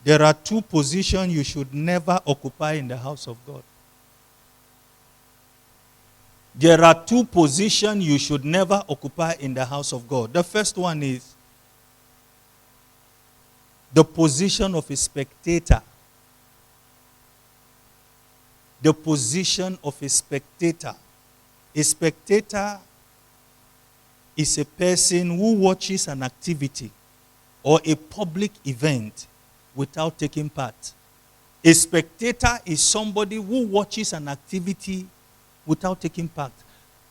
There are two positions you should never occupy in the house of God. There are two positions you should never occupy in the house of God. The first one is the position of a spectator. The position of a spectator. A spectator is a person who watches an activity or a public event without taking part. A spectator is somebody who watches an activity without taking part.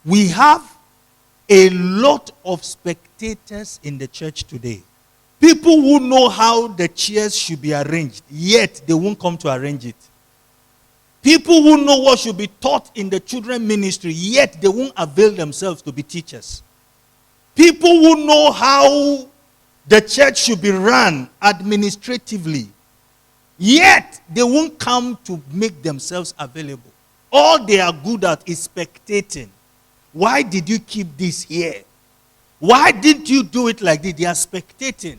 We have a lot of spectators in the church today. People who know how the chairs should be arranged, yet they won't come to arrange it. People who know what should be taught in the children ministry, yet they won't avail themselves to be teachers. People who know how the church should be run administratively, yet they won't come to make themselves available. All they are good at is spectating. Why did you keep this here? Why didn't you do it like this? They are spectating.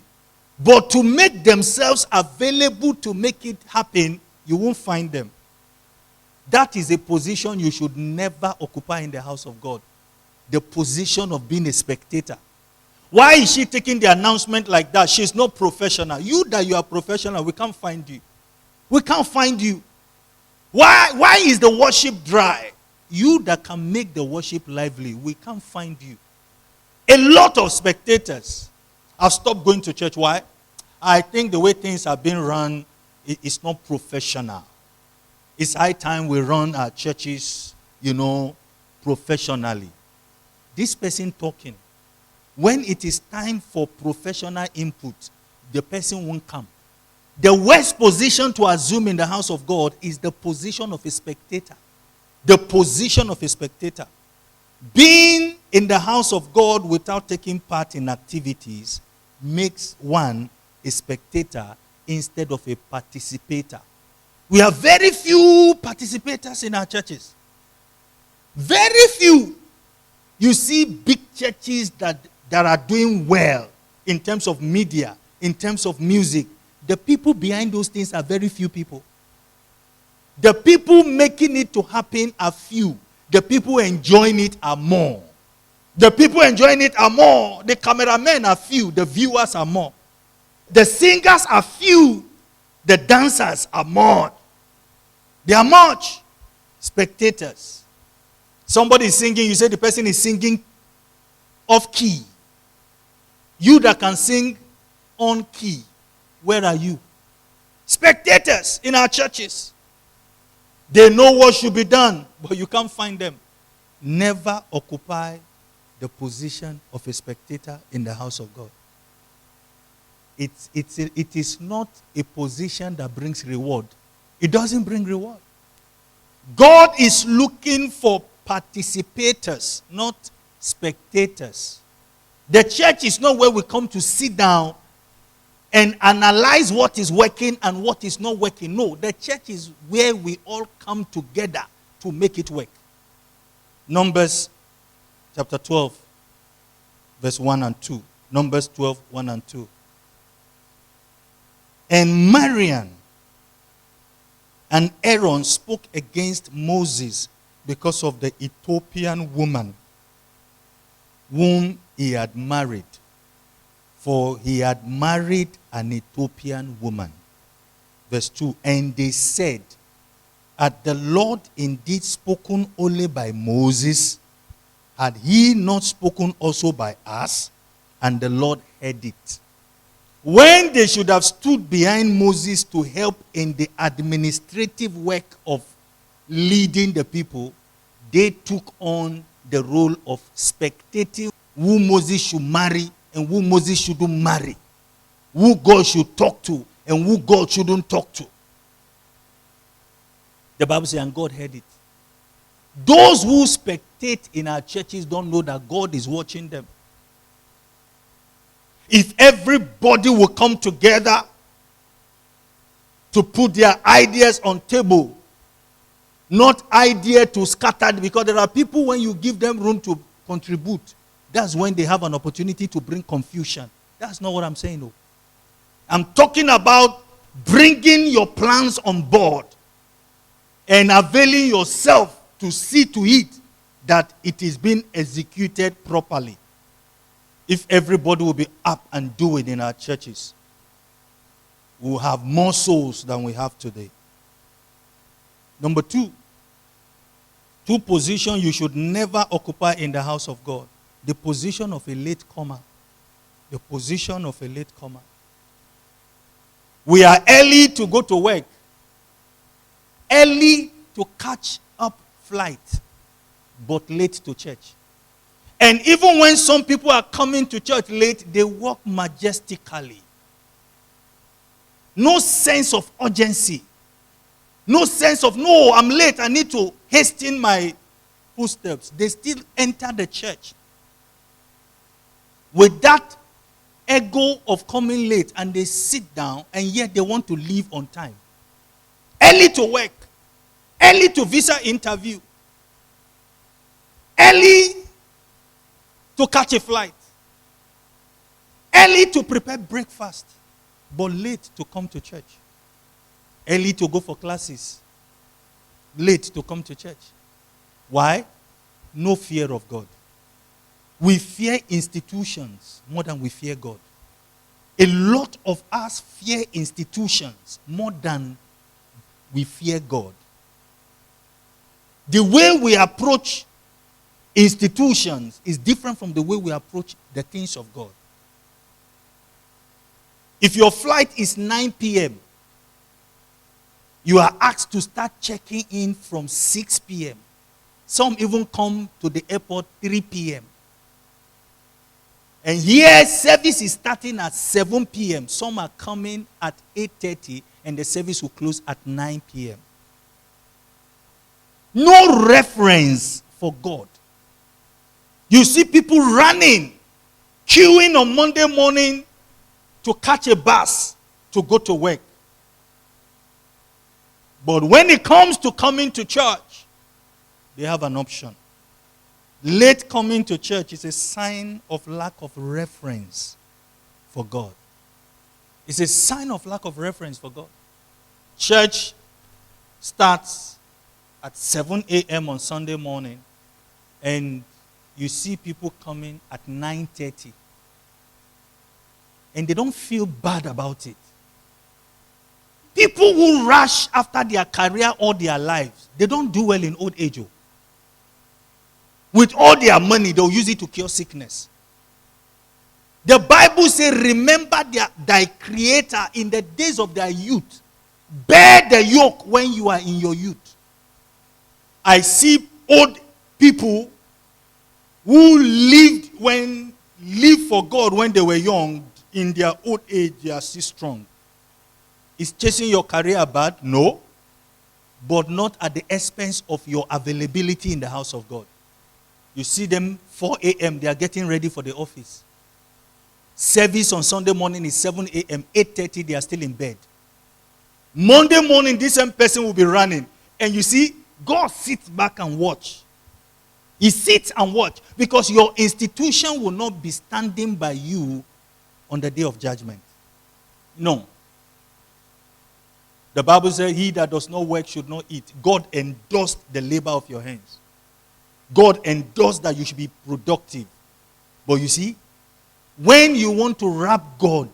But to make themselves available to make it happen, you won't find them. That is a position you should never occupy in the house of God. The position of being a spectator. Why is she taking the announcement like that? She's not professional. You that you are professional, we can't find you. We can't find you. Why is the worship dry? You that can make the worship lively, we can't find you. A lot of spectators have stopped going to church. Why? I think the way things are being run is not professional. It's high time we run our churches, professionally. This person talking, when it is time for professional input, the person won't come. The worst position to assume in the house of God is the position of a spectator. The position of a spectator. Being in the house of God without taking part in activities makes one a spectator instead of a participator. We have very few participators in our churches. Very few. You see big churches that are doing well in terms of media, in terms of music. The people behind those things are very few people. The people making it to happen are few. The people enjoying it are more. The people enjoying it are more. The cameramen are few. The viewers are more. The singers are few. The dancers are more. They are much. Spectators. Somebody is singing, you say the person is singing off key. You that can sing on key, where are you? Spectators in our churches. They know what should be done, but you can't find them. Never occupy the position of a spectator in the house of God. It is not a position that brings reward. It doesn't bring reward. God is looking for participators, not spectators. The church is not where we come to sit down and analyze what is working and what is not working. No, the church is where we all come together to make it work. Numbers chapter 12, verse 1 and 2. Numbers 12, 1 and 2. And Miriam and Aaron spoke against Moses because of the Ethiopian woman whom he had married. For he had married an Ethiopian woman. Verse 2. And they said, had the Lord indeed spoken only by Moses? Had he not spoken also by us? And the Lord heard it. When they should have stood behind Moses to help in the administrative work of leading the people, they took on the role of spectating who Moses should marry and who Moses shouldn't marry, who God should talk to and who God shouldn't talk to. The Bible says, and God heard it. Those who spectate in our churches don't know that God is watching them. If everybody will come together to put their ideas on table, not idea to scatter, because there are people when you give them room to contribute, that's when they have an opportunity to bring confusion. That's not what I'm saying. No. I'm talking about bringing your plans on board and availing yourself to see to it that it is being executed properly. If everybody will be up and doing in our churches, we will have more souls than we have today. Number two positions you should never occupy in the house of God. The position of a latecomer. The position of a latecomer. We are early to go to work. Early to catch up flight, but late to church. And even when some people are coming to church late, they walk majestically. No sense of urgency. No sense of, no, I'm late, I need to hasten my footsteps. They still enter the church with that ego of coming late, and they sit down, and yet they want to leave on time. Early to work, early to visa interview, early to catch a flight, early to prepare breakfast, but late to come to church. Early to go for classes, late to come to church. Why? No fear of God. We fear institutions more than we fear God. A lot of us fear institutions more than we fear God. The way we approach institutions is different from the way we approach the things of God. If your flight is 9 p.m., you are asked to start checking in from 6 p.m. Some even come to the airport 3 p.m. And here, service is starting at 7 p.m. Some are coming at 8:30, and the service will close at 9 p.m. No reference for God. You see people running, queuing on Monday morning to catch a bus to go to work. But when it comes to coming to church, they have an option. Late coming to church is a sign of lack of reference for God. It's a sign of lack of reference for God. Church starts at 7 a.m. on Sunday morning, and you see people coming at 9:30. And they don't feel bad about it. People who rush after their career all their lives, they don't do well in old age. With all their money, they'll use it to cure sickness. The Bible says, remember thy Creator in the days of their youth. Bear the yoke when you are in your youth. I see old people who lived for God when they were young. In their old age, they are still strong. Is chasing your career bad? No. But not at the expense of your availability in the house of God. You see them 4 a.m., they are getting ready for the office. Service on Sunday morning is 7 a.m., 8:30, they are still in bed. Monday morning, this same person will be running. And you see, God sits back and watch. He sits and watch because your institution will not be standing by you on the day of judgment. No. The Bible says, he that does not work should not eat. God endorsed the labor of your hands. God endorsed that you should be productive. But you see, when you want to wrap God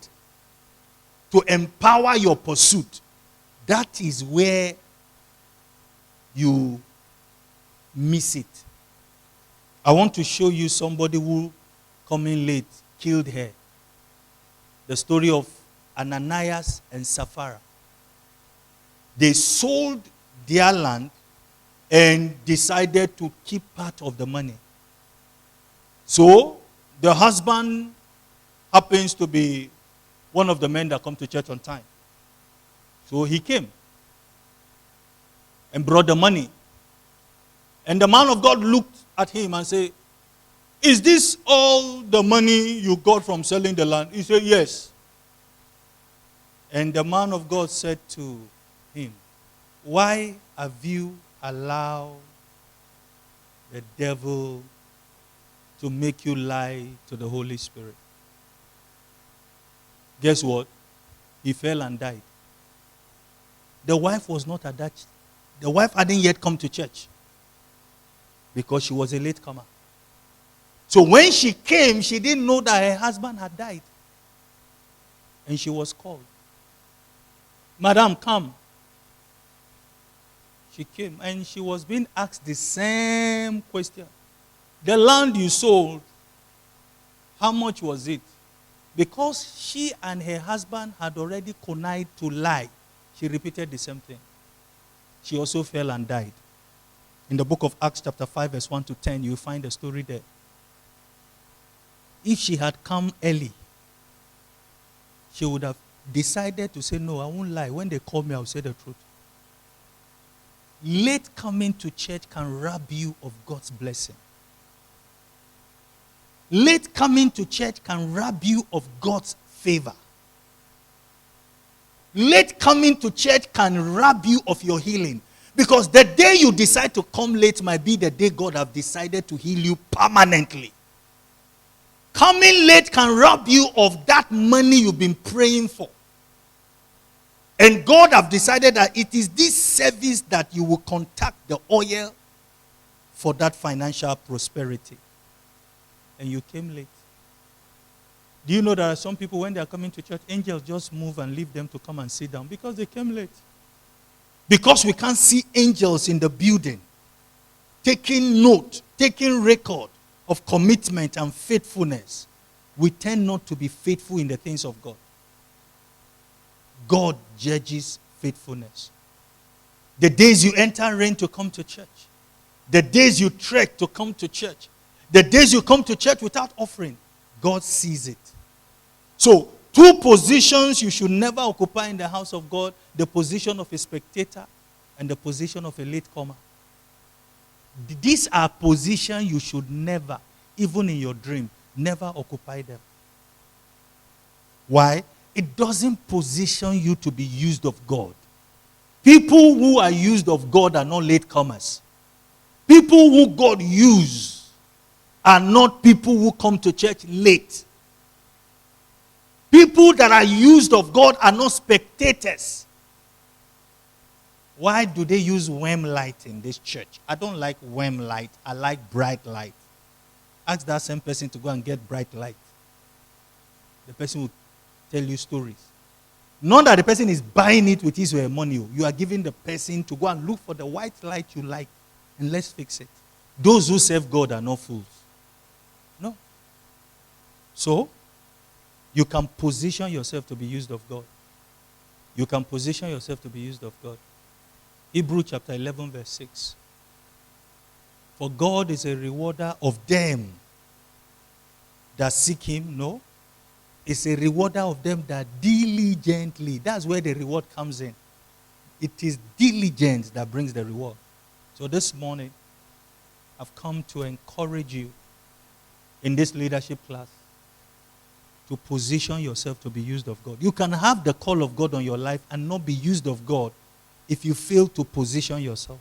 to empower your pursuit, that is where you miss it. I want to show you somebody who, coming late, killed her. The story of Ananias and Sapphira. They sold their land and decided to keep part of the money. So, the husband happens to be one of the men that come to church on time. So he came and brought the money. And the man of God looked at him and said, is this all the money you got from selling the land? He said, yes. And the man of God said to him, why have you allowed the devil to make you lie to the Holy Spirit? Guess what? He fell and died. The wife was not at that. The wife hadn't yet come to church because she was a latecomer. So when she came, she didn't know that her husband had died. And she was called. Madam, come. She came and she was being asked the same question. The land you sold, how much was it? Because she and her husband had already connived to lie, she repeated the same thing. She also fell and died. In the book of Acts chapter 5 verse 1 to 10, you find the story there. If she had come early, she would have decided to say, no, I won't lie. When they call me, I'll say the truth. Late coming to church can rob you of God's blessing. Late coming to church can rob you of God's favor. Late coming to church can rob you of your healing. Because the day you decide to come late might be the day God have decided to heal you permanently. Coming late can rob you of that money you've been praying for. And God have decided that it is this service that you will contact the oil for that financial prosperity. And you came late. Do you know there are some people when they are coming to church, angels just move and leave them to come and sit down because they came late. Because we can't see angels in the building taking note, taking record of commitment and faithfulness, we tend not to be faithful in the things of God. God judges faithfulness. The days you enter rain to come to church, the days you trek to come to church, the days you come to church without offering, God sees it. So, two positions you should never occupy in the house of God: the position of a spectator and the position of a latecomer. These are positions you should never, even in your dream, never occupy them. Why? It doesn't position you to be used of God. People who are used of God are not latecomers. People who God uses are not people who come to church late. People that are used of God are not spectators. Why do they use warm light in this church? I don't like warm light. I like bright light. Ask that same person to go and get bright light. The person will tell you stories. Not that the person is buying it with his or her money. You are giving the person to go and look for the white light you like and let's fix it. Those who serve God are not fools. No. So, you can position yourself to be used of God. You can position yourself to be used of God. Hebrews chapter 11 verse 6. For God is a rewarder of them that seek him. No. It's a rewarder of them that diligently. That's where the reward comes in. It is diligence that brings the reward. So this morning, I've come to encourage you in this leadership class to position yourself to be used of God. You can have the call of God on your life and not be used of God if you fail to position yourself.